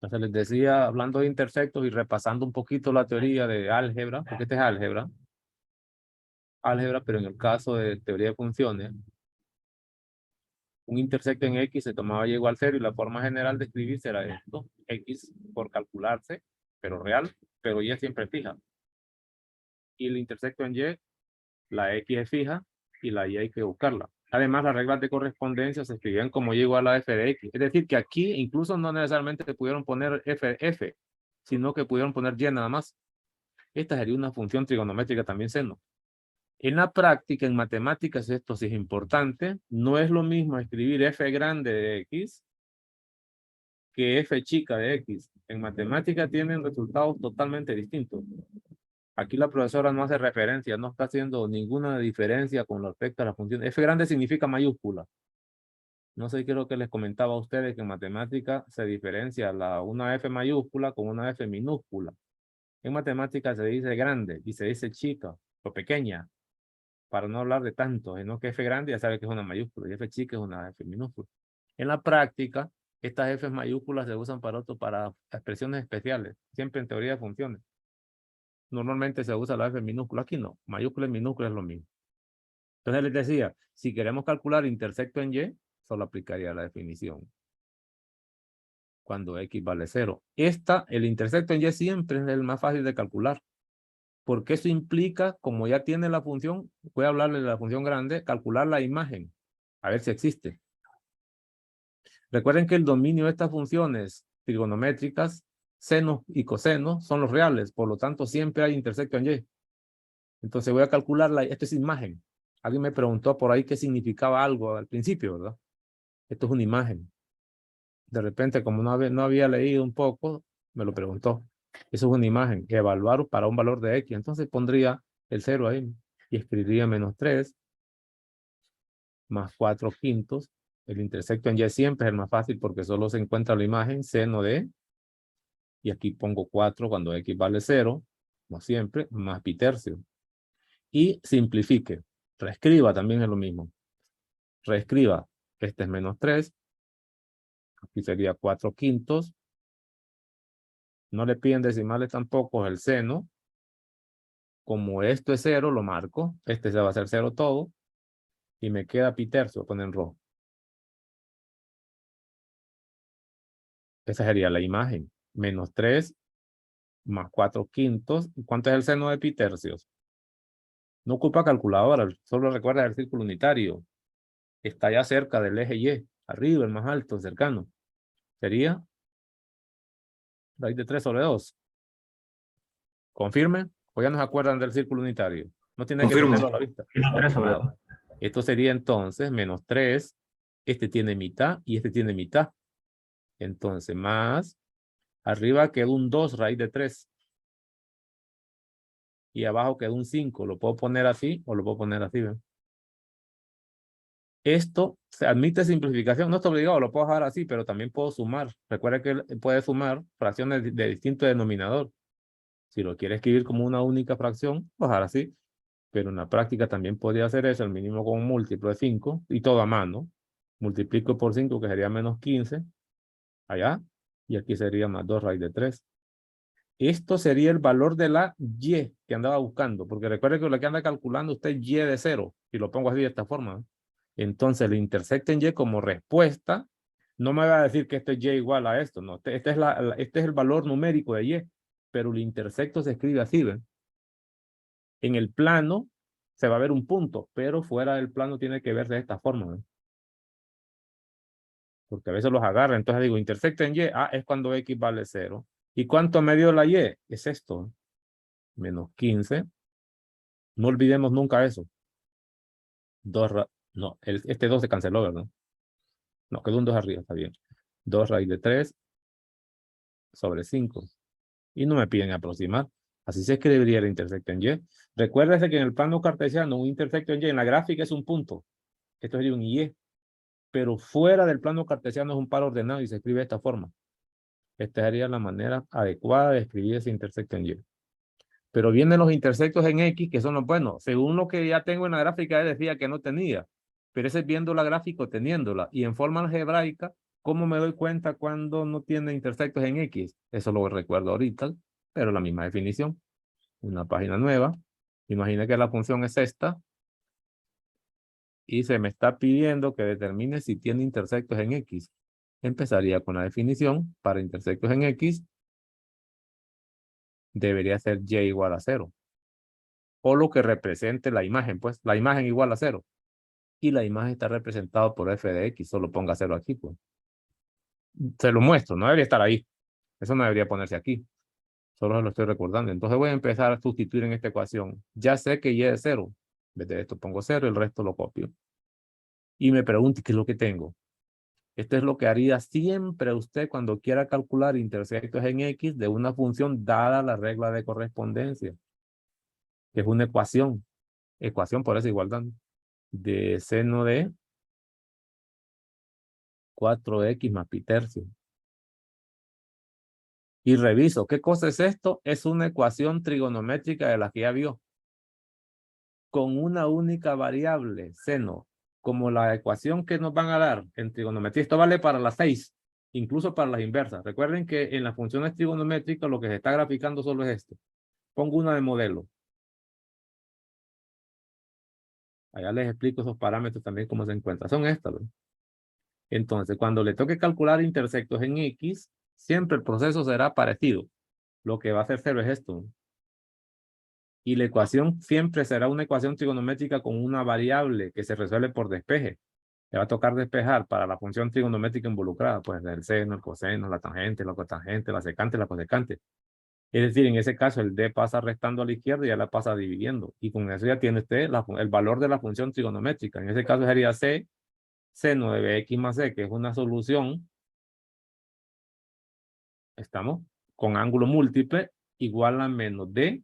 Entonces les decía, hablando de intersectos y repasando un poquito la teoría de álgebra, porque este es álgebra, pero en el caso de teoría de funciones, un intersecto en X se tomaba y igual a cero y la forma general de escribirse era esto, X por calcularse, pero real, pero Y siempre fija. Y el intersecto en Y, la X es fija y la Y hay que buscarla. Además, las reglas de correspondencia se escribían como Y igual a F de X. Es decir, que aquí incluso no necesariamente pudieron poner F, sino que pudieron poner Y nada más. Esta sería una función trigonométrica también seno. En la práctica, en matemáticas, esto sí es importante. No es lo mismo escribir F grande de X que F chica de X. En matemática tienen resultados totalmente distintos. Aquí la profesora no hace referencia, no está haciendo ninguna diferencia con respecto a la función. F grande significa mayúscula. No sé qué es lo que les comentaba a ustedes, que en matemática se diferencia una F mayúscula con una F minúscula. En matemática se dice grande y se dice chica o pequeña, para no hablar de tanto, sino que F grande ya sabe que es una mayúscula y F chica es una F minúscula. En la práctica, estas F mayúsculas se usan para expresiones especiales, siempre en teoría de funciones. Normalmente se usa la F minúscula, aquí no, mayúscula y minúscula es lo mismo. Entonces les decía, si queremos calcular intersecto en Y, solo aplicaría la definición. Cuando X vale 0. El intersecto en Y siempre es el más fácil de calcular. Porque eso implica, como ya tiene la función, voy a hablarle de la función grande, calcular la imagen, a ver si existe. Recuerden que el dominio de estas funciones trigonométricas, seno y coseno, son los reales, por lo tanto siempre hay intersecto en Y. Entonces voy a calcularla, esto es imagen. Alguien me preguntó por ahí qué significaba algo al principio, ¿verdad? Esto es una imagen. De repente, como no había leído un poco, me lo preguntó. Eso es una imagen, evaluar para un valor de X. Entonces pondría el 0 ahí y escribiría menos 3 más 4 quintos. El intersecto en Y siempre es el más fácil porque solo se encuentra la imagen seno de, y aquí pongo 4 cuando X vale 0, como siempre, más pi tercio. Y simplifique. Reescriba también es lo mismo. Reescriba. Este es menos 3. Aquí sería 4 quintos. No le piden decimales tampoco el seno. Como esto es 0, lo marco. Este se va a hacer 0 todo. Y me queda pi tercio, ponen en rojo. Esa sería la imagen. Menos 3 más 4 quintos. ¿Cuánto es el seno de pi tercios? No ocupa calculadora, solo recuerda el círculo unitario. Está ya cerca del eje Y, arriba, el más alto, cercano. Sería raíz de 3 sobre 2. ¿Confirme? ¿O ya no se acuerdan del círculo unitario? No tiene que Confirmo. tenerlo a la vista. 3 sobre 2. Ah, esto sería entonces menos 3. Este tiene mitad y este tiene mitad. Entonces, más. Arriba quedó un 2 raíz de 3. Y abajo quedó un 5. Lo puedo poner así o lo puedo poner así. ¿Ven? Esto se admite simplificación. No está obligado, lo puedo dejar así, pero también puedo sumar. Recuerda que puede sumar fracciones de distinto denominador. Si lo quiere escribir como una única fracción, lo dejar así. Pero en la práctica también podría hacer eso, el mínimo con un múltiplo de 5 y todo a mano. Multiplico por 5 que sería menos 15 allá y aquí sería más 2 raíz de 3. Esto sería el valor de la Y que andaba buscando, porque recuerde que lo que anda calculando usted es Y de 0 y lo pongo así de esta forma. Entonces el intersecto en Y como respuesta no me va a decir que este es Y igual a esto, no, este es el valor numérico de Y, pero el intersecto se escribe así, ¿ven? En el plano se va a ver un punto, pero fuera del plano tiene que verse de esta forma, ¿no? Porque a veces los agarra. Entonces digo, intersecto en Y, es cuando X vale 0. ¿Y cuánto me dio la Y? Es esto, ¿no? Menos 15. No olvidemos nunca eso. No, este 2 se canceló, ¿verdad? No, quedó un 2 arriba, está bien. 2 raíz de 3 sobre 5. Y no me piden aproximar. Así se escribiría el intersecto en Y. Recuérdese que en el plano cartesiano, un intersecto en Y, en la gráfica es un punto. Esto sería un Y. Pero fuera del plano cartesiano es un par ordenado y se escribe de esta forma. Esta sería la manera adecuada de escribir ese intersecto en Y. Pero vienen los intersectos en X, que son los buenos. Según lo que ya tengo en la gráfica, él decía que no tenía. Pero ese es viendo la gráfica o teniéndola. Y en forma algebraica, ¿Cómo me doy cuenta cuando no tiene intersectos en X? Eso lo recuerdo ahorita, pero la misma definición. Una página nueva. Imagina que la función es esta y se me está pidiendo que determine si tiene intersectos en X. Empezaría con la definición. Para intersectos en X debería ser y igual a 0. O lo que represente la imagen, pues la imagen igual a 0. Y la imagen está representada por f de x. Solo ponga 0 aquí, pues. Se lo muestro, no debería estar ahí. Eso no debería ponerse aquí. Solo se lo estoy recordando. Entonces voy a empezar a sustituir en esta ecuación. Ya sé que y es 0. En vez de esto pongo 0 y el resto lo copio. Y me pregunto, ¿qué es lo que tengo? Esto es lo que haría siempre usted cuando quiera calcular intersectos en X de una función dada la regla de correspondencia, que es una ecuación. Ecuación por esa igualdad. De seno de 4x más pi tercio. Y reviso, ¿qué cosa es esto? Es una ecuación trigonométrica de la que ya vio. Con una única variable, seno. Como la ecuación que nos van a dar en trigonometría. Esto vale para las 6, incluso para las inversas. Recuerden que en las funciones trigonométricas lo que se está graficando solo es esto. Pongo una de modelo. Allá les explico esos parámetros también cómo se encuentran. Son estas, ¿no? Entonces, cuando le toque calcular intersectos en X, siempre el proceso será parecido. Lo que va a hacer 0 es esto. Y la ecuación siempre será una ecuación trigonométrica con una variable que se resuelve por despeje. Le va a tocar despejar para la función trigonométrica involucrada, pues el seno, el coseno, la tangente, la cotangente, la secante, la cosecante. Es decir, en ese caso el d pasa restando a la izquierda y ya la pasa dividiendo. Y con eso ya tiene usted el valor de la función trigonométrica. En ese caso sería c, seno de bx más c, que es una solución. Estamos con ángulo múltiple igual a menos d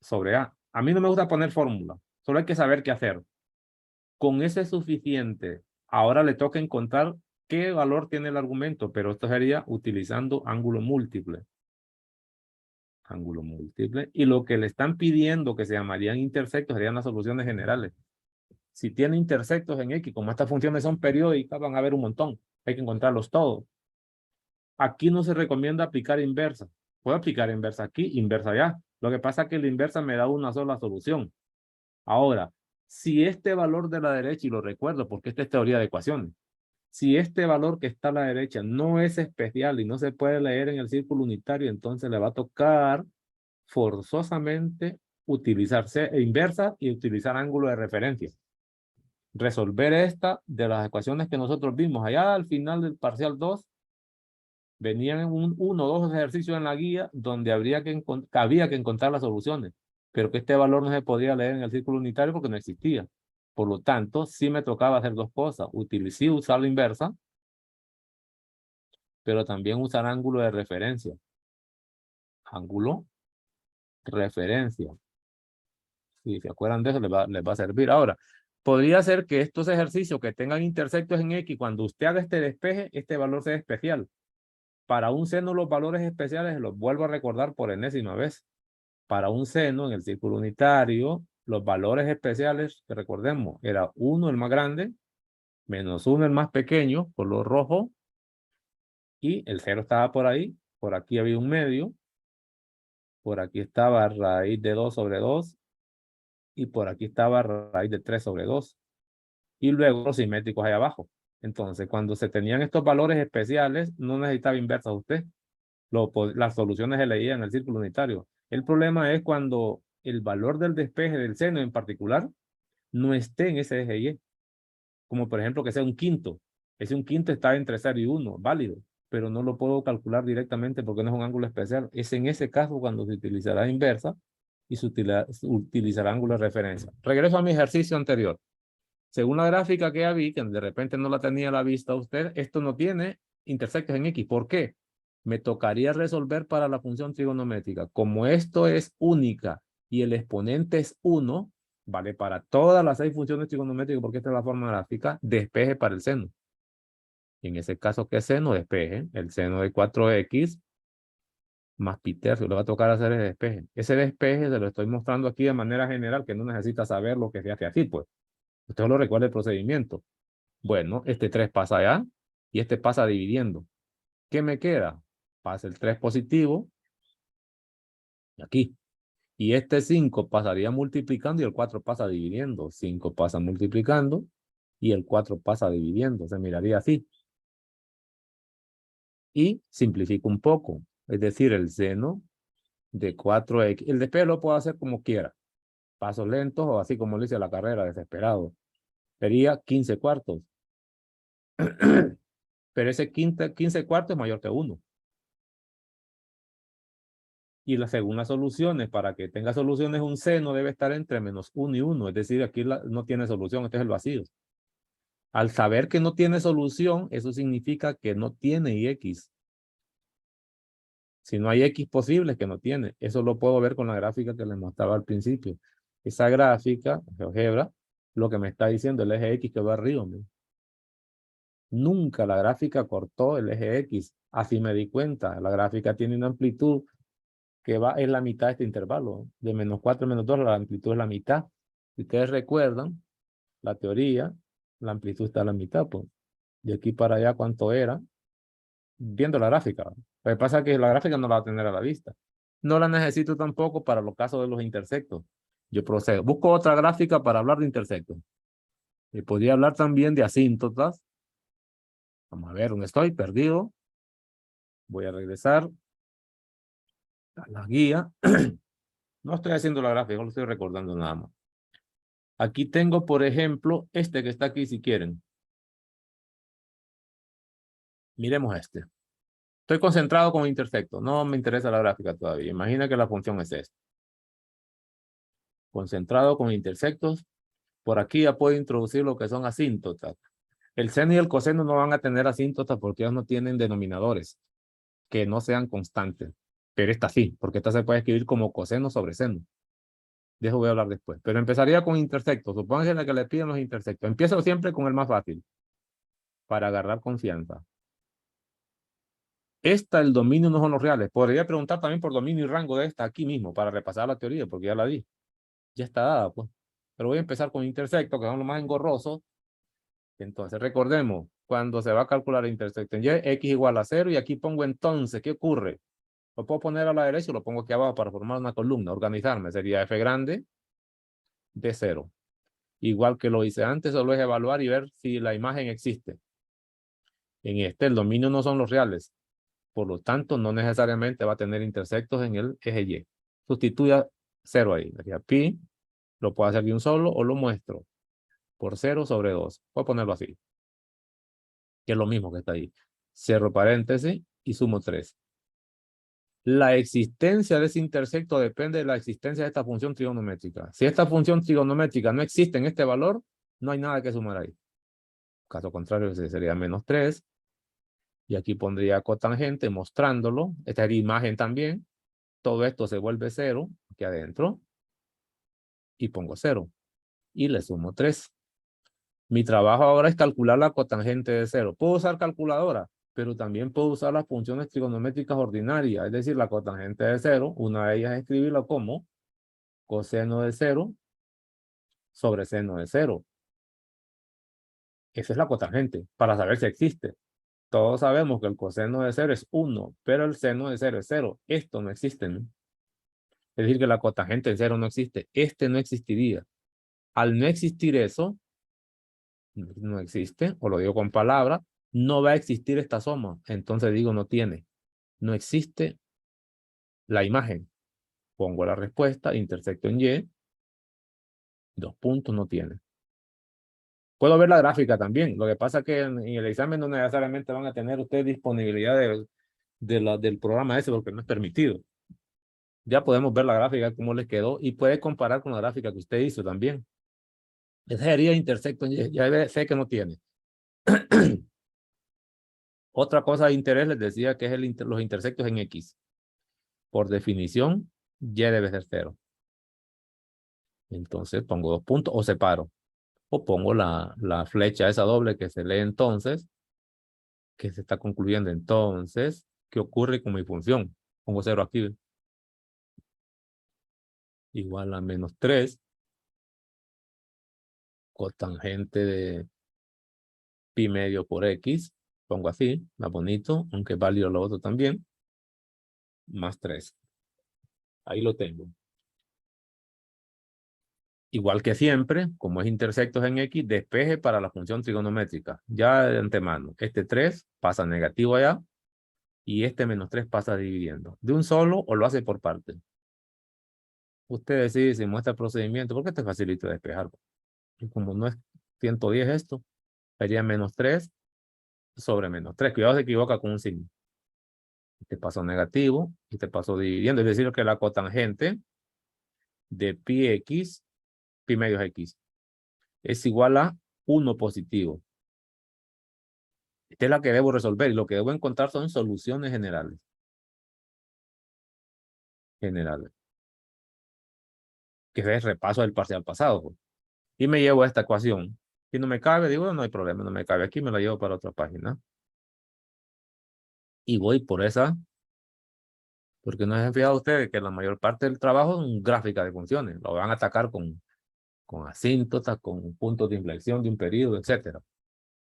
sobre a. A mí no me gusta poner fórmula, solo hay que saber qué hacer. Con eso es suficiente. Ahora le toca encontrar qué valor tiene el argumento, pero esto sería utilizando ángulo múltiple. Ángulo múltiple. Y lo que le están pidiendo que se llamarían intersectos serían las soluciones generales. Si tiene intersectos en X, como estas funciones son periódicas, van a haber un montón. Hay que encontrarlos todos. Aquí no se recomienda aplicar inversa. Puedo aplicar inversa aquí, inversa allá. Lo que pasa es que la inversa me da una sola solución. Ahora, si este valor de la derecha, y lo recuerdo porque esta es teoría de ecuaciones, si este valor que está a la derecha no es especial y no se puede leer en el círculo unitario, entonces le va a tocar forzosamente utilizar inversa y utilizar ángulo de referencia. Resolver esta de las ecuaciones que nosotros vimos allá al final del parcial 2, venían uno o dos ejercicios en la guía donde había que encontrar las soluciones, pero que este valor no se podía leer en el círculo unitario porque no existía. Por lo tanto, sí me tocaba hacer dos cosas. Usar la inversa, pero también usar ángulo de referencia. Ángulo, referencia. Si se acuerdan de eso, les va a servir. Ahora, podría ser que estos ejercicios que tengan intersectos en X, cuando usted haga este despeje, este valor sea especial. Para un seno, los valores especiales los vuelvo a recordar por enésima vez. Para un seno, en el círculo unitario, los valores especiales, que recordemos, era 1 el más grande, menos 1 el más pequeño, color rojo, y el 0 estaba por ahí, por aquí había un medio, por aquí estaba raíz de 2 sobre 2, y por aquí estaba raíz de 3 sobre 2, y luego los simétricos ahí abajo. Entonces, cuando se tenían estos valores especiales, no necesitaba inversa usted. Las soluciones se leían en el círculo unitario. El problema es cuando el valor del despeje del seno en particular no esté en ese eje Y. Como por ejemplo que sea un quinto. Ese un quinto está entre 0 y 1, válido, pero no lo puedo calcular directamente porque no es un ángulo especial. Es en ese caso cuando se utilizará inversa y se utilizará ángulo de referencia. Regreso a mi ejercicio anterior. Según la gráfica que ya vi, que de repente no la tenía a la vista usted, esto no tiene intersectos en X. ¿Por qué? Me tocaría resolver para la función trigonométrica. Como esto es única y el exponente es 1, vale para todas las 6 funciones trigonométricas, porque esta es la forma gráfica, despeje para el seno. Y en ese caso, ¿qué seno? Despeje. El seno de 4x más pi tercio. Le va a tocar hacer el despeje. Ese despeje se lo estoy mostrando aquí de manera general, que no necesita saber lo que se hace así, pues. Usted solo recuerda el procedimiento. Bueno, este 3 pasa allá. y este pasa dividiendo. ¿Qué me queda? Pasa el 3 positivo aquí. Y este 5 pasaría multiplicando y el 4 pasa dividiendo. 5 pasa multiplicando y el 4 pasa dividiendo. Se miraría así. Y simplifico un poco. Es decir, el seno de 4x. El despegue lo puedo hacer como quiera. Pasos lentos o así como lo hice la carrera, desesperado. Sería 15 cuartos. Pero ese 15 cuartos es mayor que 1. Y según las soluciones, para que tenga soluciones, un seno debe estar entre menos 1 y 1. Es decir, aquí no tiene solución, este es el vacío. Al saber que no tiene solución, eso significa que no tiene x. Si no hay x posibles, que no tiene. Eso lo puedo ver con la gráfica que les mostraba al principio. Esa gráfica, GeoGebra, lo que me está diciendo, el eje x quedó arriba. ¿No? Nunca la gráfica cortó el eje x. Así me di cuenta. La gráfica tiene una amplitud que va en la mitad de este intervalo. De menos 4 a menos 2, la amplitud es la mitad. Si ustedes recuerdan la teoría, la amplitud está a la mitad. Pues. De aquí para allá, ¿cuánto era? Viendo la gráfica. Lo que pasa es que la gráfica no la va a tener a la vista. No la necesito tampoco para los casos de los intersectos. Yo procedo. Busco otra gráfica para hablar de intersectos. Y podría hablar también de asíntotas. Vamos a ver dónde estoy, perdido. Voy a regresar a la guía. No estoy haciendo la gráfica, lo estoy recordando nada más. Aquí tengo, por ejemplo, este que está aquí si quieren. Miremos este. Estoy concentrado con intersecto. No me interesa la gráfica todavía. Imagina que la función es esta. Concentrado con intersectos. Por aquí ya puedo introducir lo que son asíntotas. El seno y el coseno no van a tener asíntotas porque ellos no tienen denominadores que no sean constantes. Pero esta sí, porque esta se puede escribir como coseno sobre seno. De eso voy a hablar después. Pero empezaría con intersectos. Supónganse que le piden los intersectos. Empiezo siempre con el más fácil para agarrar confianza. El dominio no son los reales. Podría preguntar también por dominio y rango de esta aquí mismo para repasar la teoría porque ya la di. Ya está dada, pues. Pero voy a empezar con intersectos, que son los más engorrosos. Entonces, recordemos, cuando se va a calcular el intersecto en y, x igual a 0, y aquí pongo entonces, ¿qué ocurre? Lo puedo poner a la derecha y lo pongo aquí abajo para formar una columna, organizarme. Sería f grande de 0. Igual que lo hice antes, solo es evaluar y ver si la imagen existe. En el dominio no son los reales. Por lo tanto, no necesariamente va a tener intersectos en el eje Y. Sustituya 0 ahí. Sería pi, lo puedo hacer de un solo o lo muestro por 0 sobre 2. Voy a ponerlo así. Que es lo mismo que está ahí. Cierro paréntesis y sumo 3. La existencia de ese intersecto depende de la existencia de esta función trigonométrica. Si esta función trigonométrica no existe en este valor, no hay nada que sumar ahí. Caso contrario, sería menos 3. Y aquí pondría cotangente mostrándolo. Esta sería imagen también. Todo esto se vuelve 0 aquí adentro. Y pongo 0. Y le sumo 3. Mi trabajo ahora es calcular la cotangente de 0. Puedo usar calculadora, pero también puedo usar las funciones trigonométricas ordinarias. Es decir, la cotangente de 0. Una de ellas es escribirlo como coseno de 0 sobre seno de 0. Esa es la cotangente, para saber si existe. Todos sabemos que el coseno de 0 es 1, pero el seno de 0 es 0. Esto no existe, ¿no? Es decir, que la cotangente de 0 no existe. Este no existiría. Al no existir eso, no existe, o lo digo con palabras, no va a existir esta suma. Entonces digo, no tiene. No existe la imagen. Pongo la respuesta, intersecto en Y, 2 puntos, no tiene. Puedo ver la gráfica también. Lo que pasa es que en el examen no necesariamente van a tener ustedes disponibilidad del programa ese porque no es permitido. Ya podemos ver la gráfica, cómo les quedó, y puede comparar con la gráfica que usted hizo también. Esa sería intersecto en Y. Ya sé que no tiene. Otra cosa de interés les decía que es los intersectos en X. Por definición, Y debe ser 0. Entonces pongo 2 puntos o separo. O pongo la flecha esa doble que se lee entonces, que se está concluyendo entonces, ¿qué ocurre con mi función? Pongo 0 aquí. Igual a menos 3. Cotangente de pi medio por X. Pongo así, más bonito, aunque es válido lo otro también. Más 3. Ahí lo tengo. Igual que siempre, como es intersectos en X, despeje para la función trigonométrica. Ya de antemano, este 3 pasa negativo allá y este menos 3 pasa dividiendo. ¿De un solo o lo hace por parte? Usted decide si muestra el procedimiento, porque te facilita despejar. Y como no es 110 esto, sería menos 3 sobre menos 3. Cuidado, se equivoca con un signo. Este paso negativo y este paso dividiendo. Es decir, que la cotangente de pi x, pi medios x, es igual a 1 positivo. Esta es la que debo resolver y lo que debo encontrar son soluciones generales. Generales. Que es repaso del parcial pasado, pues. Y me llevo a esta ecuación. Si no me cabe, digo, no hay problema, no me cabe aquí, me la llevo para otra página. Y voy por esa, porque no se han fijado ustedes que la mayor parte del trabajo es un gráfica de funciones. Lo van a atacar con asíntotas, con puntos de inflexión de un periodo, etcétera.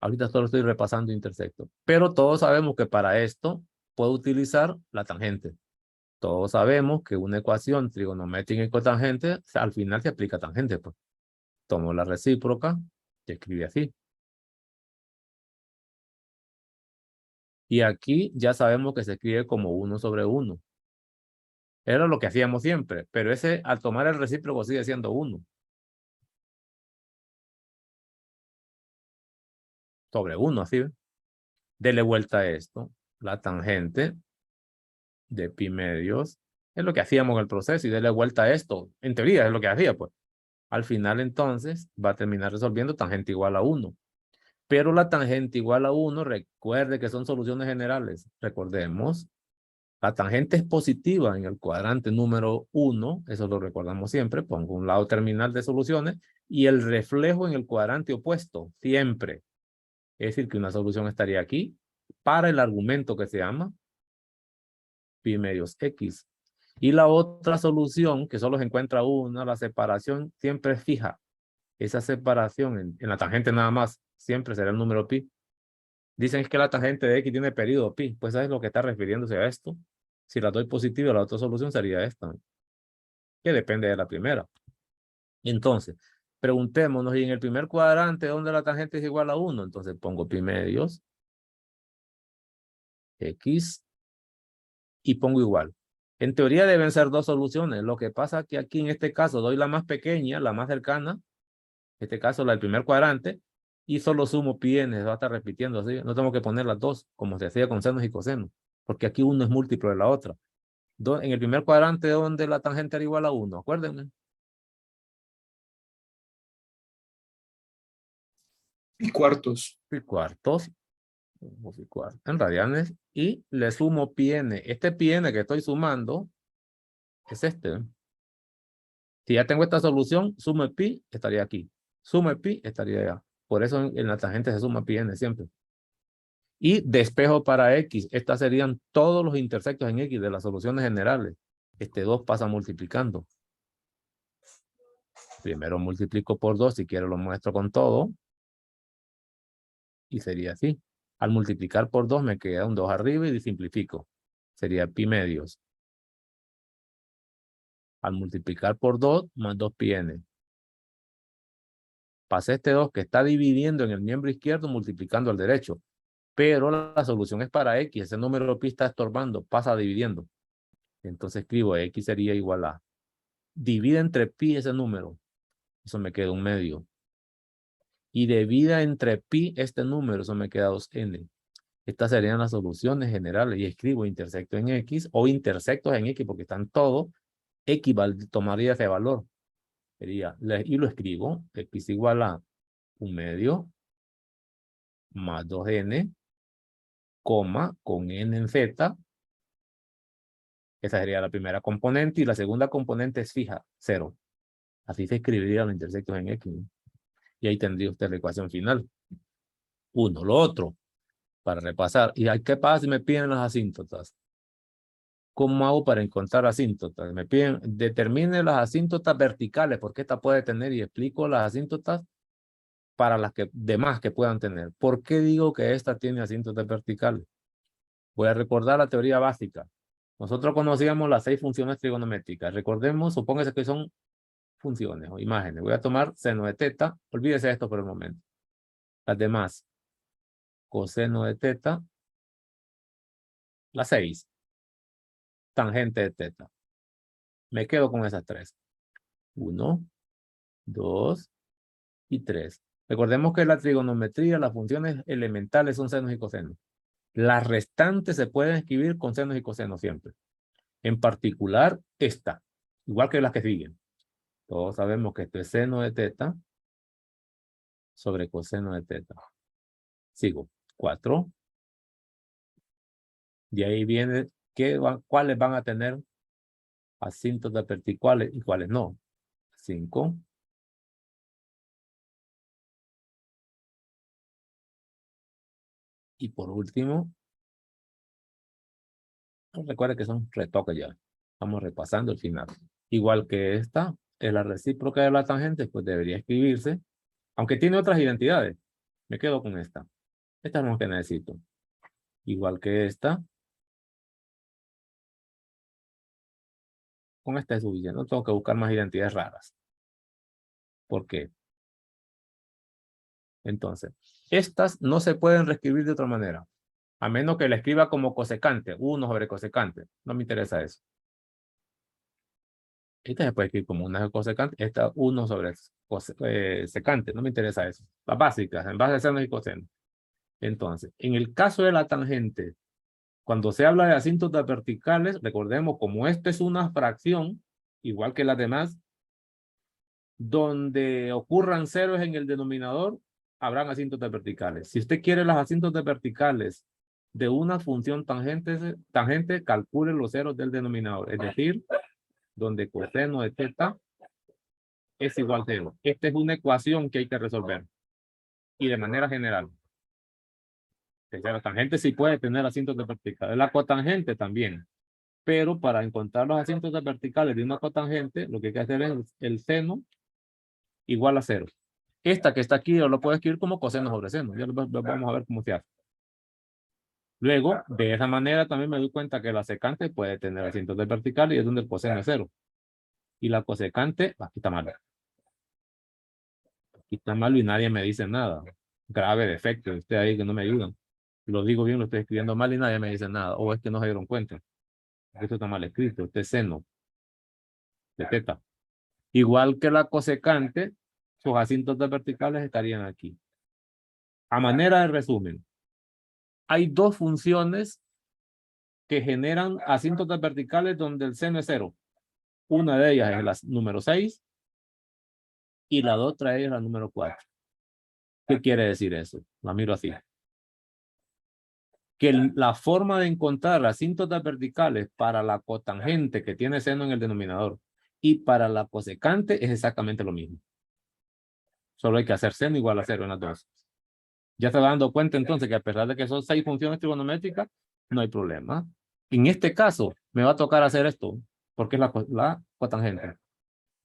Ahorita solo estoy repasando intersectos. Pero todos sabemos que para esto puedo utilizar la tangente. Todos sabemos que una ecuación trigonométrica y cotangente, al final se aplica tangente, pues. Tomo la recíproca y escribe así. Y aquí ya sabemos que se escribe como 1 sobre 1. Era lo que hacíamos siempre, pero ese al tomar el recíproco sigue siendo 1 sobre 1, así. Dele vuelta a esto. La tangente de pi medios es lo que hacíamos en el proceso y dele vuelta a esto. En teoría es lo que hacía, pues. Al final, entonces, va a terminar resolviendo tangente igual a 1. Pero la tangente igual a 1, recuerde que son soluciones generales. Recordemos, la tangente es positiva en el cuadrante número 1, eso lo recordamos siempre, pongo un lado terminal de soluciones, y el reflejo en el cuadrante opuesto, siempre. Es decir, que una solución estaría aquí para el argumento que se llama pi medios x. Y la otra solución, que solo se encuentra una, la separación siempre es fija. Esa separación en la tangente nada más siempre será el número pi. Dicen que la tangente de x tiene periodo pi. Pues eso es lo que está refiriéndose a esto. Si la doy positiva, la otra solución sería esta, que depende de la primera. Entonces, preguntémonos, y en el primer cuadrante, ¿dónde la tangente es igual a 1? Entonces pongo pi medios x y pongo igual. En teoría deben ser dos soluciones. Lo que pasa es que aquí en este caso doy la más pequeña, la más cercana, en este caso la del primer cuadrante, y solo sumo pi n, se va a estar repitiendo así. No tengo que poner las dos, como se hacía con senos y cosenos, porque aquí uno es múltiplo de la otra. En el primer cuadrante, donde la tangente era igual a 1, acuérdense. Pi cuartos. Pi cuartos, pi cuartos, en radianes, y le sumo pi n. Este pi n que estoy sumando es este. Si ya tengo esta solución, sumo pi, estaría aquí. Sumo pi, estaría allá. Por eso en la tangente se suma pi n siempre. Y despejo para x. Estas serían todos los intersectos en x de las soluciones generales. Este 2 pasa multiplicando. Primero multiplico por 2, si quiero lo muestro con todo. Y sería así. Al multiplicar por 2 me queda un 2 arriba y simplifico. Sería pi medios. Al multiplicar por 2 más 2 pi n. Pasé este 2 que está dividiendo en el miembro izquierdo multiplicando al derecho. Pero la solución es para x. Ese número pi está estorbando, pasa dividiendo. Entonces escribo x sería igual a. Divide entre pi ese número. Eso me queda un medio. Y divida entre pi este número. Eso me queda 2n. Estas serían las soluciones generales. Y escribo intersecto en x o intersectos en x porque están todos. X tomaría ese valor. Sería, y lo escribo. X igual a un medio más 2n, coma, con n en z. Esa sería la primera componente y la segunda componente es fija, 0. Así se escribiría los intersectos en x. Y ahí tendría usted la ecuación final. Uno, lo otro, para repasar. ¿Y qué pasa si me piden las asíntotas? ¿Cómo hago para encontrar asíntotas? Me piden, determine las asíntotas verticales, porque esta puede tener, y explico las asíntotas para las demás que puedan tener. ¿Por qué digo que esta tiene asíntotas verticales? Voy a recordar la teoría básica. Nosotros conocíamos las 6 funciones trigonométricas. Recordemos, supóngase que son funciones o imágenes. Voy a tomar seno de teta. Olvídese de esto por el momento. Las demás. Coseno de teta. Las 6. Tangente de teta. Me quedo con esas 3. 1, 2 y 3. Recordemos que la trigonometría, las funciones elementales son senos y cosenos. Las restantes se pueden escribir con senos y cosenos siempre. En particular, esta. Igual que las que siguen. Todos sabemos que esto es seno de teta sobre coseno de teta. Sigo. 4. De ahí viene cuáles van a tener asíntotas verticales y cuáles no. 5. Y por último, recuerda que son retoques ya. Estamos repasando el final. Igual que esta es la recíproca de la tangente, pues debería escribirse. Aunque tiene otras identidades. Me quedo con esta. Esta es lo que necesito. Igual que esta. Con esta es suficiente. No tengo que buscar más identidades raras. ¿Por qué? Entonces, estas no se pueden reescribir de otra manera. A menos que la escriba como cosecante. 1 sobre cosecante. No me interesa eso. Esta se puede escribir como una cosecante. Esta 1 sobre secante. No me interesa eso. Las básicas, en base a senos y cosenos. Entonces, en el caso de la tangente, cuando se habla de asíntotas verticales, recordemos, como esta es una fracción, igual que las demás, donde ocurran ceros en el denominador, habrán asíntotas verticales. Si usted quiere las asíntotas verticales de una función tangente, calcule los ceros del denominador. Es decir, donde coseno de teta es igual a 0. Esta es una ecuación que hay que resolver. Y de manera general. La tangente sí puede tener asíntotas verticales. La cotangente también. Pero para encontrar los asíntotas verticales de una cotangente, lo que hay que hacer es el seno igual a 0. Esta que está aquí yo lo puedo escribir como coseno sobre seno. Ya lo vamos a ver cómo se hace. Luego, de esa manera también me doy cuenta que la secante puede tener asíntotas verticales y es donde el coseno es 0. Y la cosecante, aquí está malo. Aquí está malo y nadie me dice nada. Grave defecto. Usted ahí que no me ayudan. Lo digo bien, lo estoy escribiendo mal y nadie me dice nada. O es que no se dieron cuenta. Esto está mal escrito. Este es seno de teta. Igual que la cosecante, sus asíntotas verticales estarían aquí. A manera de resumen, hay 2 funciones que generan asíntotas verticales donde el seno es 0. Una de ellas es la número 6 y la otra es la número 4. ¿Qué quiere decir eso? La miro así. Que la forma de encontrar asíntotas verticales para la cotangente que tiene seno en el denominador y para la cosecante es exactamente lo mismo. Solo hay que hacer seno igual a 0 en las 2. Ya se va dando cuenta entonces que a pesar de que son 6 funciones trigonométricas, no hay problema. En este caso, me va a tocar hacer esto, porque es la cotangente.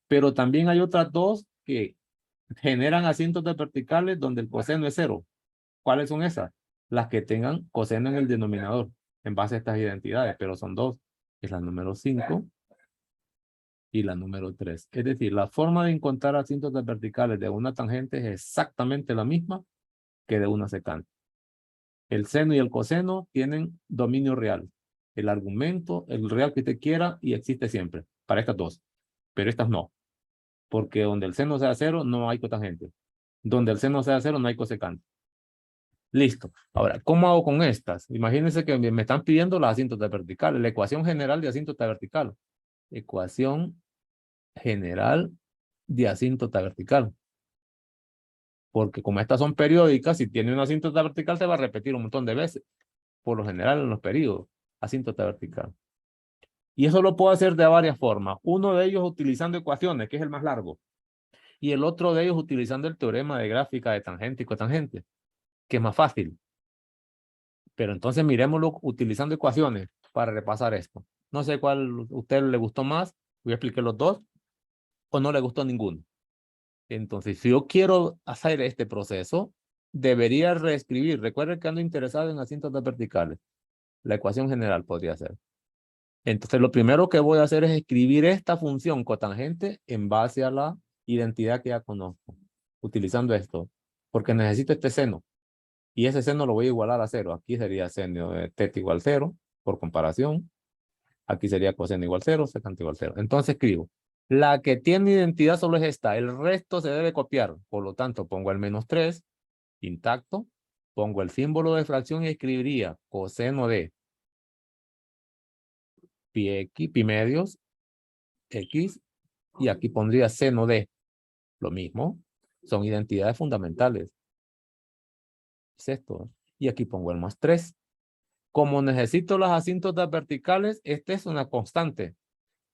Pero también hay otras 2 que generan asíntotas verticales donde el coseno es 0. ¿Cuáles son esas? Las que tengan coseno en el denominador, en base a estas identidades, pero son 2. Es la número 5 y la número 3. Es decir, la forma de encontrar asíntotas verticales de una tangente es exactamente la misma que de una secante. El seno y el coseno tienen dominio real. El argumento, el real que usted quiera y existe siempre. Para estas 2. Pero estas no. Porque donde el seno sea 0 no hay cotangente. Donde el seno sea 0 no hay cosecante. Listo. Ahora, ¿cómo hago con estas? Imagínense que me están pidiendo las asíntotas verticales. La ecuación general de asíntota vertical. Ecuación general de asíntota vertical. Porque como estas son periódicas, si tiene una asíntota vertical se va a repetir un montón de veces. Por lo general en los periodos, asíntota vertical. Y eso lo puedo hacer de varias formas. Uno de ellos utilizando ecuaciones, que es el más largo. Y el otro de ellos utilizando el teorema de gráfica de tangente y cotangente, que es más fácil. Pero entonces miremoslo utilizando ecuaciones para repasar esto. No sé cuál a usted le gustó más. Voy a explicar los 2. O no le gustó ninguno. Entonces, si yo quiero hacer este proceso, debería reescribir. Recuerden que ando interesado en asíntotas verticales. La ecuación general podría ser. Entonces, lo primero que voy a hacer es escribir esta función cotangente en base a la identidad que ya conozco, utilizando esto, porque necesito este seno, y ese seno lo voy a igualar a 0. Aquí sería seno de teta igual 0, por comparación. Aquí sería coseno igual 0, secante igual 0. Entonces escribo, la que tiene identidad solo es esta, el resto se debe copiar, por lo tanto pongo el -3, intacto, pongo el símbolo de fracción y escribiría coseno de pi medios x, y aquí pondría seno de lo mismo, son identidades fundamentales. Es esto. Y aquí pongo el +3. Como necesito las asíntotas verticales, esta es una constante.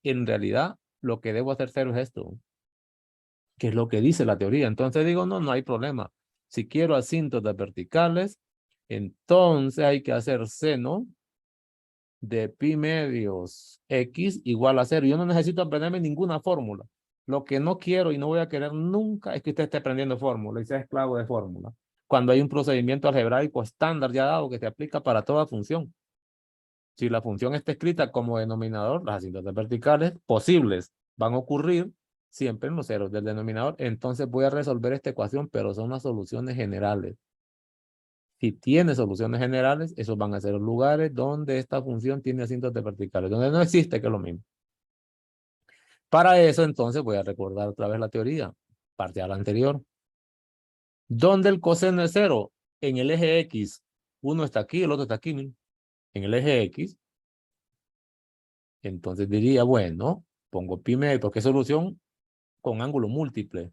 En realidad, lo que debo hacer 0 es esto, que es lo que dice la teoría. Entonces digo, no hay problema. Si quiero asíntotas verticales, entonces hay que hacer seno de pi medios x igual a 0. Yo no necesito aprenderme ninguna fórmula. Lo que no quiero y no voy a querer nunca es que usted esté aprendiendo fórmula y sea esclavo de fórmula. Cuando hay un procedimiento algebraico estándar ya dado que se aplica para toda función. Si la función está escrita como denominador, las asíntotas verticales posibles van a ocurrir siempre en los ceros del denominador. Entonces voy a resolver esta ecuación, pero son las soluciones generales. Si tiene soluciones generales, esos van a ser los lugares donde esta función tiene asíntotas verticales, donde no existe, que es lo mismo. Para eso, entonces, voy a recordar otra vez la teoría, parcial anterior. ¿Dónde el coseno es 0? En el eje X. Uno está aquí, el otro está aquí. ¿No? En el eje X. Entonces diría, bueno, pongo pi medio, porque es solución con ángulo múltiple.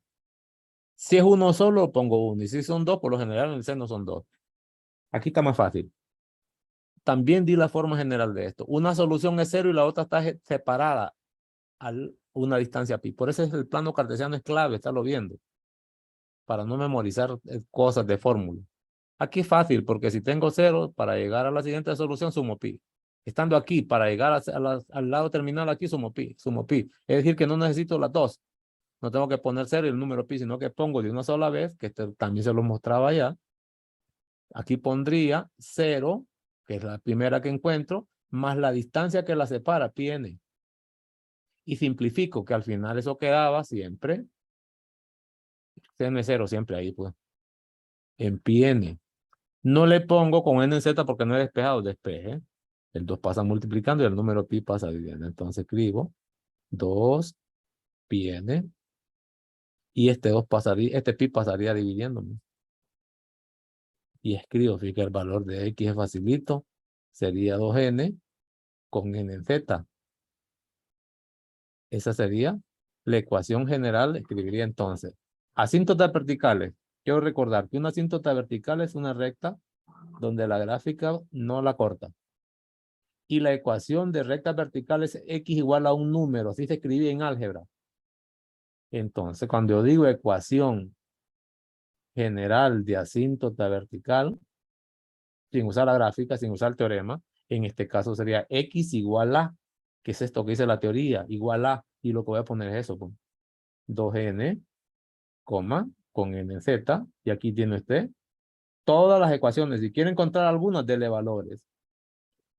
Si es uno solo, pongo 1. Y si son 2, por lo general en el seno son 2. Aquí está más fácil. También di la forma general de esto. Una solución es 0 y la otra está separada a una distancia pi. Por eso es el plano cartesiano es clave, estarlo viendo. Para no memorizar cosas de fórmula. Aquí es fácil, porque si tengo 0, para llegar a la siguiente solución, sumo pi. Estando aquí, para llegar al lado terminal, aquí sumo pi, sumo pi. Es decir, que no necesito las dos. No tengo que poner 0 y el número pi, sino que pongo de una sola vez, que también se lo mostraba ya. Aquí pondría 0, que es la primera que encuentro, más la distancia que la separa, pi n. Y simplifico, que al final eso quedaba siempre. n 0 siempre ahí, pues. En pi n. No le pongo con n en z porque no he despejado, despeje. El 2 pasa multiplicando y el número pi pasa dividiendo. Entonces escribo 2 pi n. Y este pi pasaría dividiéndome. Y escribo, fíjate, el valor de x es facilito. Sería 2n con n en z. Esa sería la ecuación general. Escribiría entonces asíntotas verticales. Quiero recordar que una asíntota vertical es una recta donde la gráfica no la corta. Y la ecuación de rectas verticales es x igual a un número. Así se escribía en álgebra. Entonces, cuando yo digo ecuación general de asíntota vertical, sin usar la gráfica, sin usar el teorema, en este caso sería x igual a, que es esto que dice la teoría, igual a, y lo que voy a poner es eso, pues, 2n, coma, con n en z, y aquí tiene usted todas las ecuaciones. Si quiere encontrar algunas, dele valores.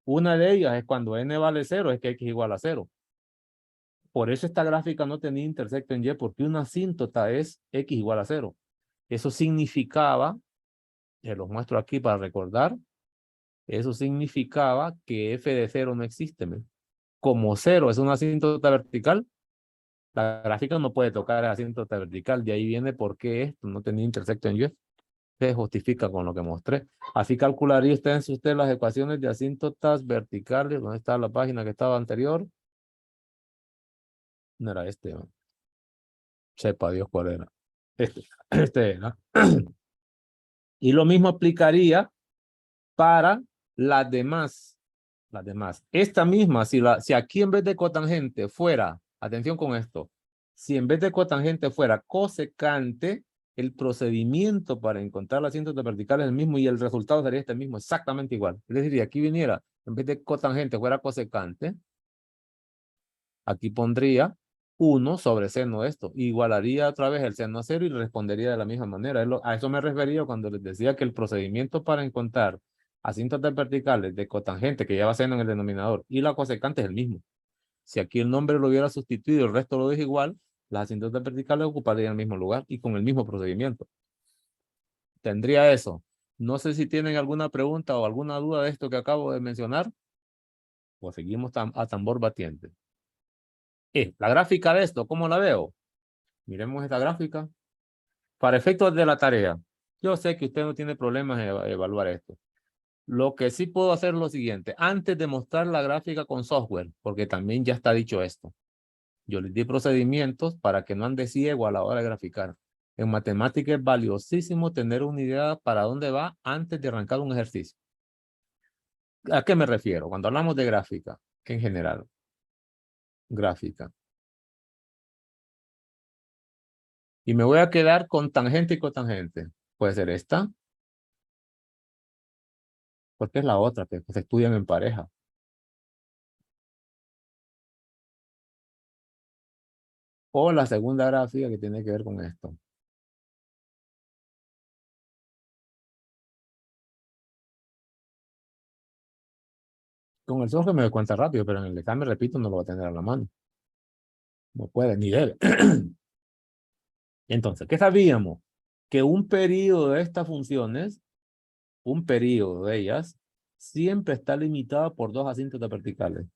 Una de ellas es cuando n vale 0, es que x igual a 0. Por eso esta gráfica no tenía intersecto en y, porque una asíntota es x igual a 0. Eso significaba, se los muestro aquí para recordar, eso significaba que f de 0 no existe. ¿Me? Como 0 es una asíntota vertical, la gráfica no puede tocar la asíntota vertical. De ahí viene por qué esto no tenía intersecto en y. Se justifica con lo que mostré. Así calcularía usted las ecuaciones de asíntotas verticales. ¿Dónde está la página que estaba anterior? No era este, ¿no? Sepa Dios cuál era. Este era. Y lo mismo aplicaría para las demás. Las demás. Esta misma, si aquí en vez de cotangente fuera, atención con esto, si en vez de cotangente fuera cosecante, el procedimiento para encontrar las asíntotas verticales es el mismo y el resultado sería este mismo, exactamente igual. Es decir, si aquí viniera, en vez de cotangente fuera cosecante, aquí pondría 1 sobre seno de esto. Igualaría otra vez el seno a 0 y respondería de la misma manera. A eso me refería cuando les decía que el procedimiento para encontrar asíntotas verticales de cotangente que lleva seno en el denominador y la cosecante es el mismo. Si aquí el nombre lo hubiera sustituido y el resto lo deja igual, las asíntotas verticales ocuparían el mismo lugar y con el mismo procedimiento. Tendría eso. No sé si tienen alguna pregunta o alguna duda de esto que acabo de mencionar. O seguimos a tambor batiente. La gráfica de esto, ¿cómo la veo? Miremos esta gráfica. Para efectos de la tarea, yo sé que usted no tiene problemas en evaluar esto. Lo que sí puedo hacer es lo siguiente. Antes de mostrar la gráfica con software, porque también ya está dicho esto, yo les di procedimientos para que no ande ciego a la hora de graficar. En matemática es valiosísimo tener una idea para dónde va antes de arrancar un ejercicio. ¿A qué me refiero? Cuando hablamos de gráfica, en general. Gráfica. Y me voy a quedar con tangente y cotangente. Puede ser esta. Porque es la otra que se estudian en pareja. O la segunda gráfica que tiene que ver con esto. Con el software me doy cuenta rápido, pero en el examen, repito, no lo va a tener a la mano. No puede, ni debe. Entonces, ¿qué sabíamos? Que un periodo de estas funciones, un periodo de ellas, siempre está limitado por dos asíntotas verticales.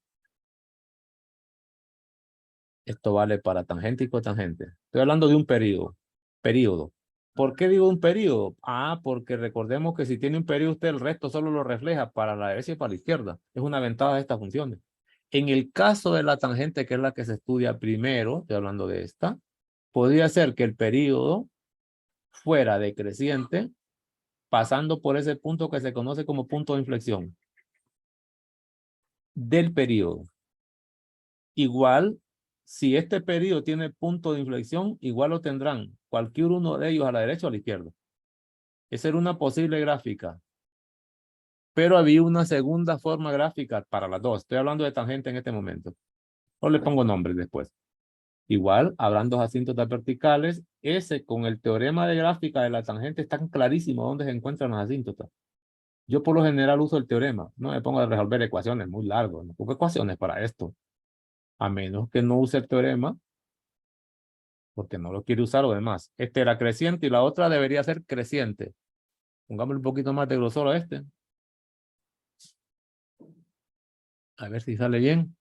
Esto vale para tangente y cotangente. Estoy hablando de un periodo. Periodo. ¿Por qué digo un periodo? Porque recordemos que si tiene un periodo usted el resto solo lo refleja para la derecha y para la izquierda. Es una ventaja de estas funciones. En el caso de la tangente, que es la que se estudia primero, estoy hablando de esta, podría ser que el periodo fuera decreciente pasando por ese punto que se conoce como punto de inflexión del periodo. Igual, si este periodo tiene punto de inflexión, igual lo tendrán cualquier uno de ellos a la derecha o a la izquierda. Esa era una posible gráfica. Pero había una segunda forma gráfica para las dos. Estoy hablando de tangente en este momento. O le pongo nombres después. Igual, habrán dos asíntotas verticales. Ese, con el teorema de gráfica de la tangente, está clarísimo dónde se encuentran las asíntotas. Yo por lo general uso el teorema. No me pongo a resolver ecuaciones muy largos. No pongo ecuaciones para esto. A menos que no use el teorema, porque no lo quiere usar o demás. Este era creciente y la otra debería ser creciente. Pongámosle un poquito más de grosor a este. A ver si sale bien.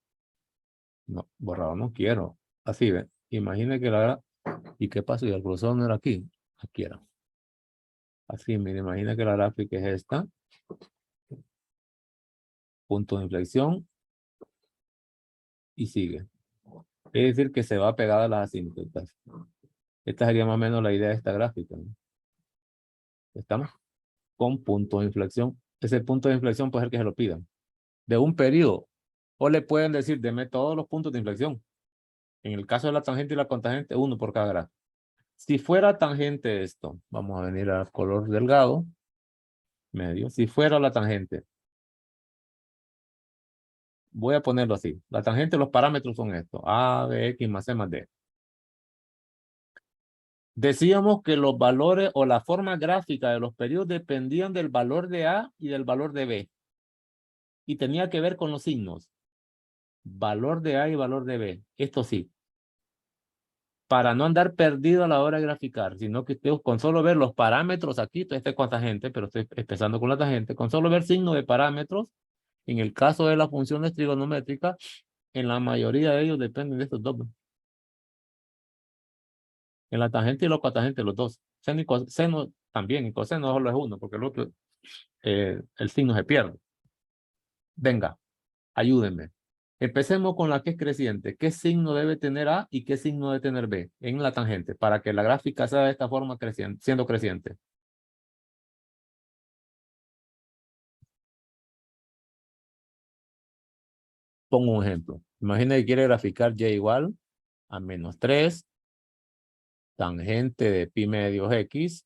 No, borrado no quiero. Así ve. Imagine que la... ¿Y qué pasa? Y el grosor no era aquí. Aquí era. Así, mire, imagina que la gráfica es esta. Punto de inflexión. Y sigue. Es decir, que se va pegada a las asíntotas. Esta sería más o menos la idea de esta gráfica, ¿no? ¿Estamos? Con punto de inflexión. Ese punto de inflexión puede ser que se lo pidan. De un periodo. O le pueden decir, deme todos los puntos de inflexión. En el caso de la tangente y la cotangente, uno por cada grado. Si fuera tangente esto, vamos a venir al color delgado, medio. Si fuera la tangente, voy a ponerlo así. La tangente, los parámetros son estos. A, B, X más C más D. Decíamos que los valores o la forma gráfica de los periodos dependían del valor de A y del valor de B. Y tenía que ver con los signos. Valor de A y valor de B. Esto sí. Para no andar perdido a la hora de graficar, sino que usted con solo ver los parámetros aquí, este es con tangente, pero estoy empezando con la tangente, con solo ver signos de parámetros, en el caso de las funciones trigonométricas, en la mayoría de ellos dependen de estos dos. En la tangente y los cotangentes, los dos. Seno, seno también, y coseno solo es uno, porque el otro, el signo se pierde. Venga, ayúdenme. Empecemos con la que es creciente. ¿Qué signo debe tener A y qué signo debe tener B en la tangente para que la gráfica sea de esta forma creciente, siendo creciente? Pongo un ejemplo. Imagina que quiere graficar y igual a -3, tangente de pi medios x,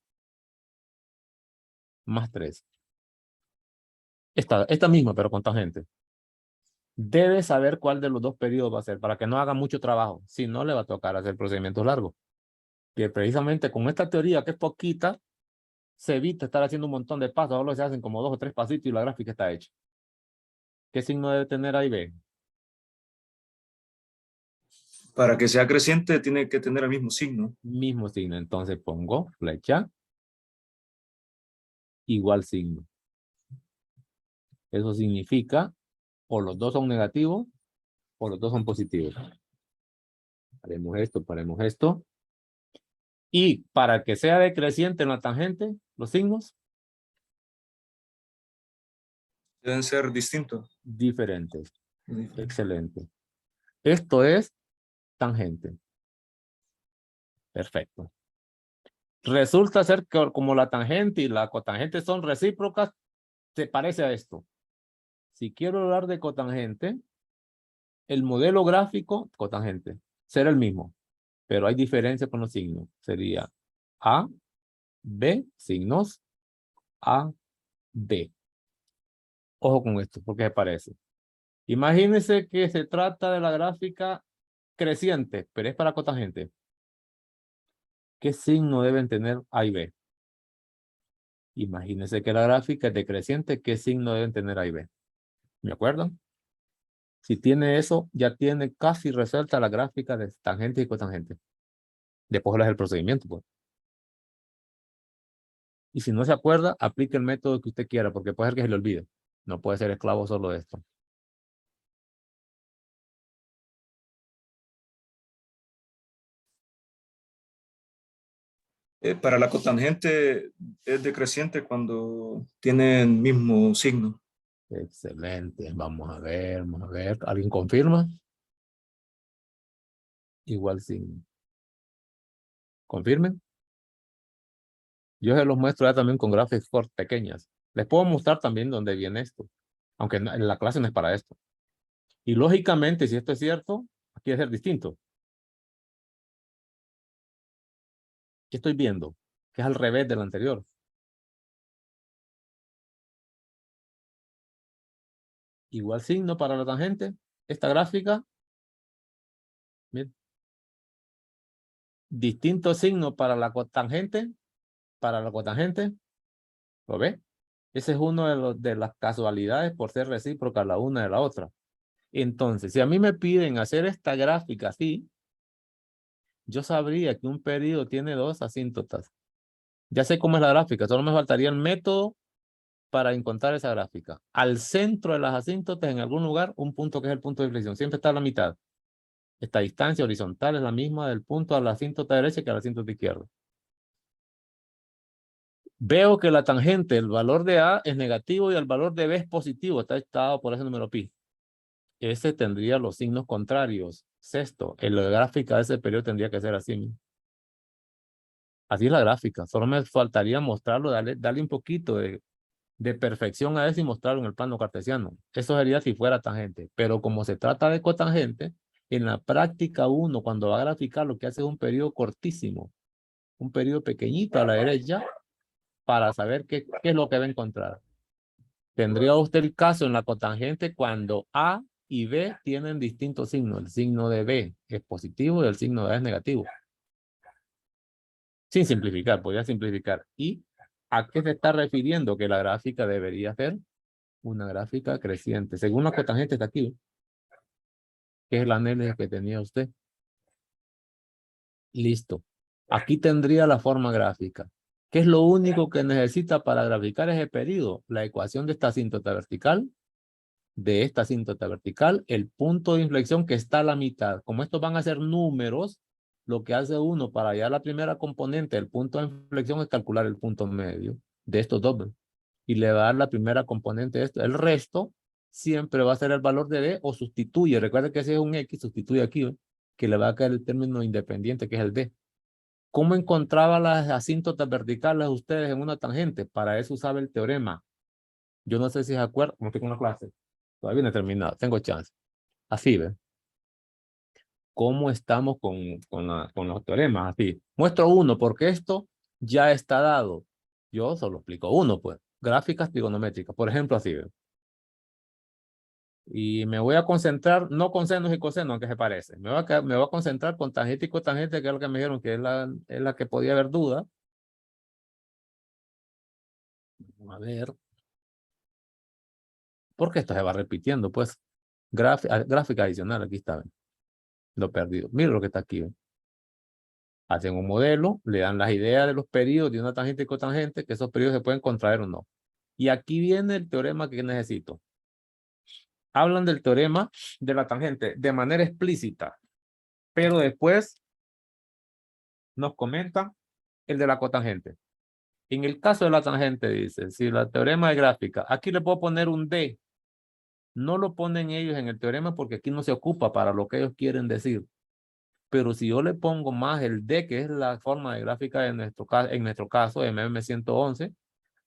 más 3. Esta misma, pero con tangente. Debe saber cuál de los dos periodos va a ser para que no haga mucho trabajo. Si no, le va a tocar hacer procedimientos largos. Que precisamente con esta teoría, que es poquita, se evita estar haciendo un montón de pasos. Solo se hacen como 2 o 3 pasitos y la gráfica está hecha. ¿Qué signo debe tener A y B? Para que sea creciente tiene que tener el mismo signo. Mismo signo. Entonces pongo flecha igual signo. Eso significa o los dos son negativos o los dos son positivos. Haremos esto, haremos esto. Y para que sea decreciente en la tangente, los signos Deben ser distintos. diferentes. Excelente. Esto es tangente. Perfecto. Resulta ser que como la tangente y la cotangente son recíprocas, se parece a esto. Si quiero hablar de cotangente, el modelo gráfico cotangente será el mismo, pero hay diferencia con los signos. Sería A, B, signos A, B. Ojo con esto, porque se parece. Imagínense que se trata de la gráfica creciente, pero es para cotangente. ¿Qué signo deben tener A y B? Imagínense que la gráfica es decreciente, ¿qué signo deben tener A y B? ¿Me acuerdan? Si tiene eso, ya tiene casi resuelta la gráfica de tangente y cotangente. Después es el procedimiento, pues. Y si no se acuerda, aplique el método que usted quiera, porque puede ser que se le olvide. No puede ser esclavo solo de esto. Para la cotangente es decreciente cuando tienen mismo signo. Excelente. Vamos a ver, vamos a ver. ¿Alguien confirma? Igual signo. ¿Confirmen? Yo se los muestro ya también con gráficas pequeñas. Les puedo mostrar también dónde viene esto. Aunque en la clase no es para esto. Y lógicamente, si esto es cierto, aquí debe ser distinto. ¿Qué estoy viendo? Que es al revés del anterior. Igual signo para la tangente. Esta gráfica. Miren, distinto signo para la cotangente. Para la cotangente. ¿Lo ve? Ese es uno de las casualidades por ser recíproca la una de la otra. Entonces, si a mí me piden hacer esta gráfica así, yo sabría que un periodo tiene 2 asíntotas. Ya sé cómo es la gráfica, solo me faltaría el método para encontrar esa gráfica. Al centro de las asíntotas, en algún lugar, un punto que es el punto de inflexión. Siempre está a la mitad. Esta distancia horizontal es la misma del punto a la asíntota derecha que a la asíntota izquierda. Veo que la tangente, el valor de A es negativo y el valor de B es positivo. Está dado por ese número pi. Ese tendría los signos contrarios. Sexto, en la gráfica de ese periodo tendría que ser así. Así es la gráfica. Solo me faltaría mostrarlo, darle un poquito de perfección a eso y mostrarlo en el plano cartesiano. Eso sería si fuera tangente. Pero como se trata de cotangente, en la práctica uno cuando va a graficar lo que hace es un periodo cortísimo. Un periodo pequeñito a la derecha para saber qué es lo que va a encontrar. Tendría usted el caso en la cotangente cuando A y B tienen distintos signos. El signo de B es positivo y el signo de A es negativo. Sin simplificar, podría simplificar. ¿Y a qué se está refiriendo? Que la gráfica debería ser una gráfica creciente. Según la cotangente está aquí, que es el análisis que tenía usted. Listo. Aquí tendría la forma gráfica. ¿Qué es lo único que necesita para graficar ese periodo? La ecuación de esta asíntota vertical, el punto de inflexión que está a la mitad. Como estos van a ser números, lo que hace uno para hallar la primera componente del punto de inflexión es calcular el punto medio de estos dos. Y le va a dar la primera componente de esto. El resto siempre va a ser el valor de D o sustituye. Recuerda que si es un X, sustituye aquí, ¿ve? Que le va a caer el término independiente que es el D. ¿Cómo encontraba las asíntotas verticales ustedes en una tangente? Para eso usaba el teorema. Yo no sé si se acuerdan, como estoy con la clase. Todavía no he terminado, tengo chance. Así, ¿ve? ¿Cómo estamos con los teoremas? Así. Muestro uno, porque esto ya está dado. Yo solo explico uno, pues. Gráficas trigonométricas. Por ejemplo, así, ¿ve? Y me voy a concentrar, no con senos y cosenos, aunque se parece. Me voy a concentrar con tangente y cotangente, que es lo que me dijeron que es la que podía haber duda. Vamos a ver. Porque esto se va repitiendo, pues. Gráfica adicional, aquí está. ¿Ven? Lo perdido. Mira lo que está aquí. ¿Ven? Hacen un modelo, le dan las ideas de los periodos de una tangente y cotangente, que esos periodos se pueden contraer o no. Y aquí viene el teorema que necesito. Hablan del teorema de la tangente de manera explícita, pero después nos comentan el de la cotangente. En el caso de la tangente, dice, si la teorema de gráfica, aquí le puedo poner un D. No lo ponen ellos en el teorema porque aquí no se ocupa para lo que ellos quieren decir. Pero si yo le pongo más el D, que es la forma de gráfica de en nuestro caso, MM111,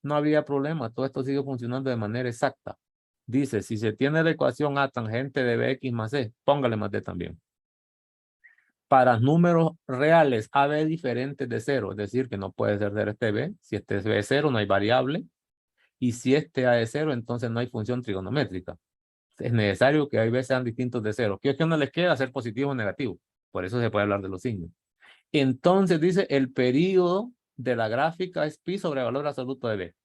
no habría problema. Todo esto sigue funcionando de manera exacta. Dice, si se tiene la ecuación A tangente de BX más C, póngale más D también. Para números reales, AB diferentes de cero, es decir, que no puede ser este B. Si este B es cero, no hay variable. Y si este A es cero, entonces no hay función trigonométrica. Es necesario que A y B sean distintos de cero. ¿Qué opción no les queda? Ser positivo o negativo. Por eso se puede hablar de los signos. Entonces dice, el período de la gráfica es pi sobre el valor absoluto de B.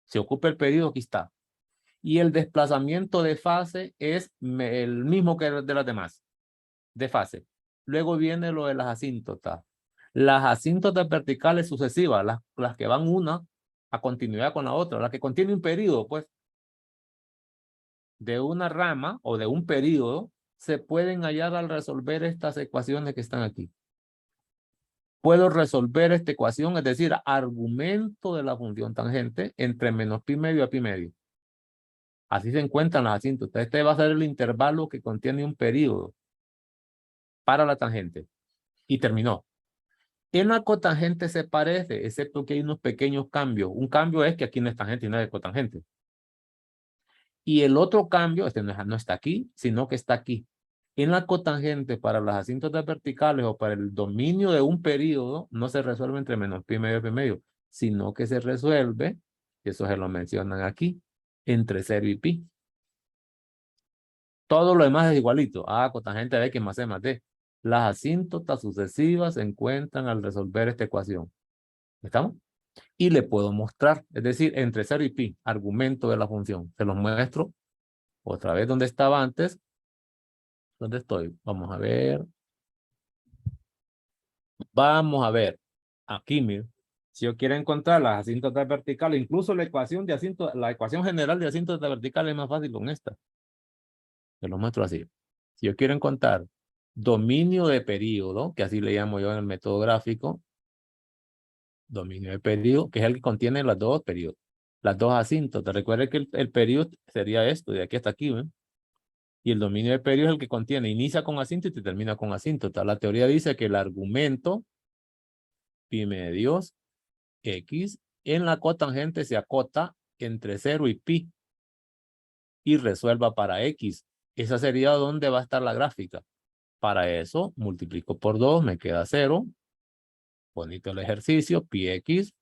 Se ocupa el período, aquí está. Y el desplazamiento de fase es el mismo que el de las demás, de fase. Luego viene lo de las asíntotas. Las asíntotas verticales sucesivas, las que van una a continuidad con la otra, las que contienen un periodo, pues, de una rama o de un periodo, se pueden hallar al resolver estas ecuaciones que están aquí. Puedo resolver esta ecuación, es decir, argumento de la función tangente entre menos pi medio a pi medio. Así se encuentran las asíntotas. Este va a ser el intervalo que contiene un periodo para la tangente. Y terminó. En la cotangente se parece, excepto que hay unos pequeños cambios. Un cambio es que aquí no es tangente y no es cotangente. Y el otro cambio, este no está aquí, sino que está aquí. En la cotangente para las asíntotas verticales o para el dominio de un periodo, no se resuelve entre menos pi medio y pi medio, sino que se resuelve, y eso se lo mencionan aquí, entre 0 y pi. Todo lo demás es igualito. Cotangente de X más C más D. Las asíntotas sucesivas se encuentran al resolver esta ecuación. ¿Estamos? Y le puedo mostrar, es decir, entre 0 y pi, argumento de la función. Se los muestro otra vez donde estaba antes. ¿Dónde estoy? Vamos a ver. Vamos a ver. Aquí, mire. Si yo quiero encontrar las asíntotas verticales, incluso la ecuación la ecuación general de asíntotas verticales es más fácil con esta. Se los muestro así. Si yo quiero encontrar dominio de período, que así le llamo yo en el método gráfico, dominio de período, que es el que contiene las dos periodos, las dos asíntotas. Recuerde que el periodo sería esto, de aquí hasta aquí, ¿ven? Y el dominio de periodo es el que contiene, inicia con asíntota y termina con asíntota. La teoría dice que el argumento pi medios X en la cotangente se acota entre 0 y pi y resuelva para X. Esa sería donde va a estar la gráfica. Para eso, multiplico por 2, me queda 0. Bonito el ejercicio, pi X.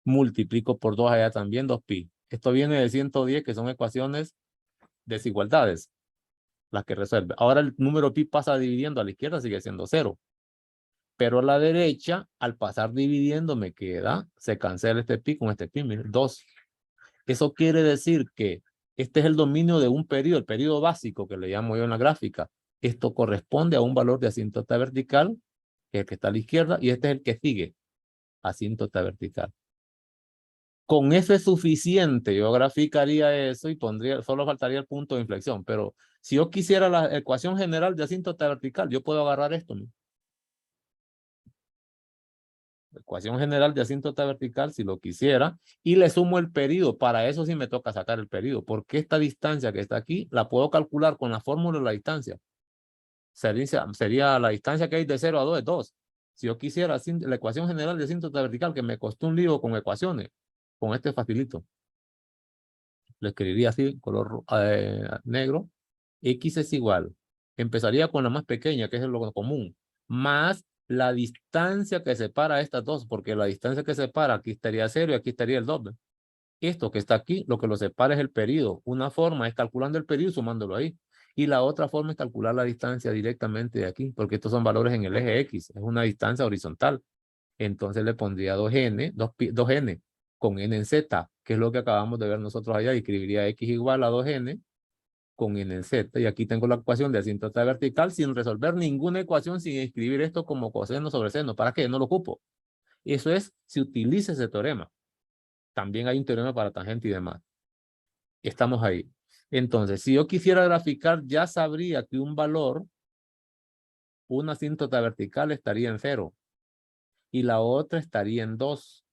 Multiplico por 2 allá también, 2pi. Esto viene de 110, que son ecuaciones desigualdades, las que resuelve. Ahora el número pi pasa dividiendo, a la izquierda sigue siendo 0. Pero a la derecha, al pasar dividiendo, me queda, se cancela este pi con este pi, miren, 2. Eso quiere decir que este es el dominio de un periodo, el periodo básico que le llamo yo en la gráfica. Esto corresponde a un valor de asíntota vertical, que es el que está a la izquierda, y este es el que sigue, asíntota vertical. Con eso es suficiente, yo graficaría eso y solo faltaría el punto de inflexión, pero si yo quisiera la ecuación general de asíntota vertical, yo puedo agarrar esto, ¿no? Ecuación general de asíntota vertical, si lo quisiera, y le sumo el periodo. Para eso sí me toca sacar el periodo, porque esta distancia que está aquí la puedo calcular con la fórmula de la distancia. Sería la distancia que hay de 0 a 2 es 2. Si yo quisiera la ecuación general de asíntota vertical, que me costó un lío con ecuaciones, con este facilito. Lo escribiría así, color negro. X es igual. Empezaría con la más pequeña, que es lo común, más la distancia que separa estas dos, porque la distancia que separa, aquí estaría 0 y aquí estaría el doble. Esto que está aquí, lo que lo separa es el periodo. Una forma es calculando el periodo y sumándolo ahí. Y la otra forma es calcular la distancia directamente de aquí, porque estos son valores en el eje X. Es una distancia horizontal. Entonces le pondría 2n con n en z, que es lo que acabamos de ver nosotros allá. Y escribiría x igual a 2n con n en z. Y aquí tengo la ecuación de asíntota vertical sin resolver ninguna ecuación, sin escribir esto como coseno sobre seno. ¿Para qué? No lo ocupo. Eso es si utiliza ese teorema. También hay un teorema para tangente y demás. Estamos ahí. Entonces, si yo quisiera graficar, ya sabría que un valor, una asíntota vertical estaría en 0 y la otra estaría en 2.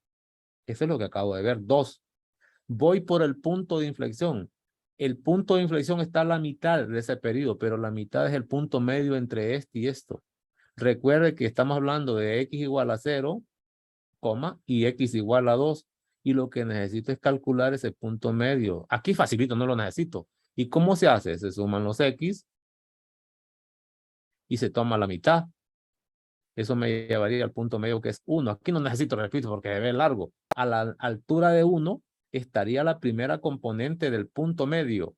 Eso es lo que acabo de ver, 2. Voy por el punto de inflexión. El punto de inflexión está a la mitad de ese periodo, pero la mitad es el punto medio entre este y esto. Recuerde que estamos hablando de x igual a 0, y x igual a 2. Y lo que necesito es calcular ese punto medio. Aquí facilito, no lo necesito. ¿Y cómo se hace? Se suman los x y se toma la mitad. Eso me llevaría al punto medio que es 1. Aquí no necesito, repito, porque se ve largo. A la altura de 1 estaría la primera componente del punto medio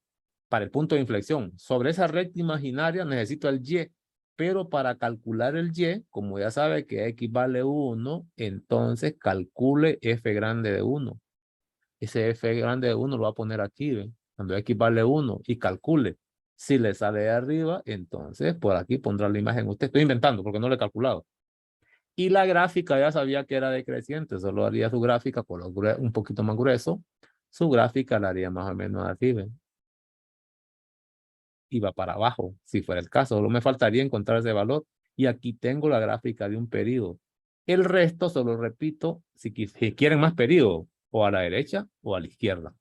para el punto de inflexión. Sobre esa recta imaginaria necesito el y, pero para calcular el y, como ya sabe que x vale 1, entonces calcule f grande de 1. Ese f grande de 1 lo va a poner aquí, ¿ven? Cuando x vale 1 y calcule. Si le sale de arriba, entonces por aquí pondrá la imagen usted. Estoy inventando porque no lo he calculado. Y la gráfica ya sabía que era decreciente, solo haría su gráfica por un poquito más grueso. Su gráfica la haría más o menos así, ¿ven? Y va para abajo, si fuera el caso. Solo me faltaría encontrar ese valor. Y aquí tengo la gráfica de un periodo. El resto, solo repito, si quieren más periodo, o a la derecha o a la izquierda.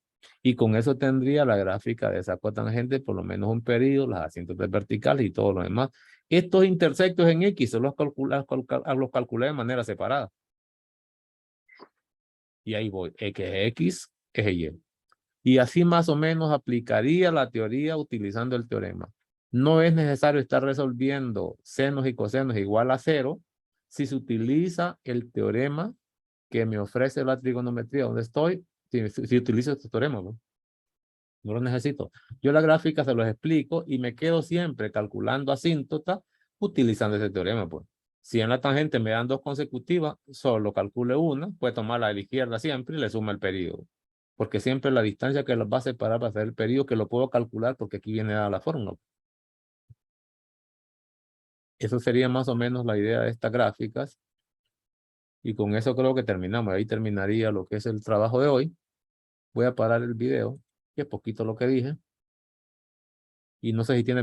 Y con eso tendría la gráfica de esa cotangente, por lo menos un periodo, las asíntotas verticales y todo lo demás. Estos intersectos en X solo los calculé de manera separada. Y ahí voy, eje X, eje Y. Y así más o menos aplicaría la teoría utilizando el teorema. No es necesario estar resolviendo senos y cosenos igual a 0 si se utiliza el teorema que me ofrece la trigonometría donde estoy, si utilizo este teorema, ¿no? No lo necesito. Yo la gráfica se los explico y me quedo siempre calculando asíntota utilizando ese teorema, pues. Si en la tangente me dan 2 consecutivas, solo calcule una, puede tomar la de la izquierda siempre y le suma el periodo. Porque siempre la distancia que los va a separar va a ser el periodo, que lo puedo calcular porque aquí viene dada la fórmula. Eso sería más o menos la idea de estas gráficas. Y con eso creo que terminamos. Ahí terminaría lo que es el trabajo de hoy. Voy a parar el video, que es poquito lo que dije. Y no sé si tiene